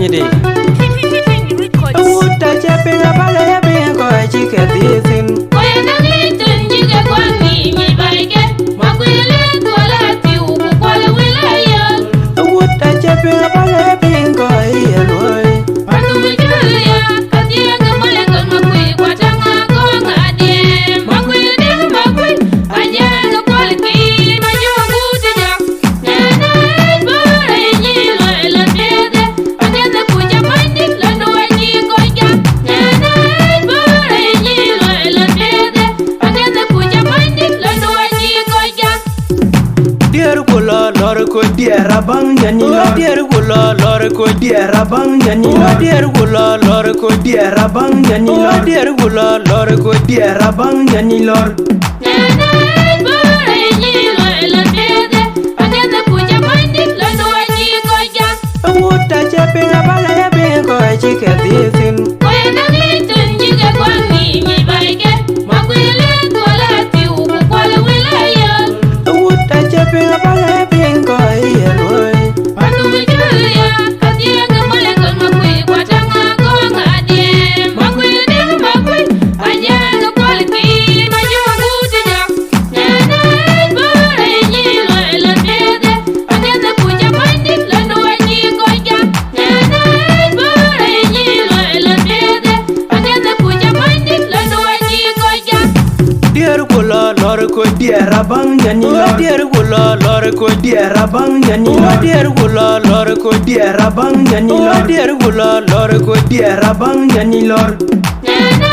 de Uta chaping a bala ya bin ko chike disin Ko na ngitun jige kwani ni baike makwile twala ti uku kwala wilaya Uta chaping a bala ya bin ko yeloi Patu mijulia katia ngamale kan makwi kwa tanga ko ngade makwile makwi anya ngapolki majugu tija Nana bora ni lo elande Agenda kuja mandi lando wanyi koja Nana bora ni lo elande Agenda kuja mandi lando wanyi koja Dear gula lor ko dear abang yani lor Dear gula lor ko dear abang yani lor Dear gula lor ko dear abang yani lor Dear gula lor ko dear abang yani lor Nana bora ni lo elande Agenda kuja mandi lando wanyi koja Uta chaping a bala ya bin ko chike disin Koya na ngitun jiga kwani ni baike makwile twala ti uku kwala wilaya Uta chaping a bala ya bin ko yeloi Patu mijulia katia ngamale kan makwi kwa tanga ko ngade makwile makwi anya ngapolki majugu tija Nana bora ni lo elande Agenda kuja mandi lando wanyi koja Nana bora ni lo elande Agenda kuja mandi lando wanyi koja Dear gula lor ko dear abang yani lor Dear gula lor ko dear abang yani lor Dear gula lor ko dear abang yani lor Dear gula lor ko dear abang yani lor Nana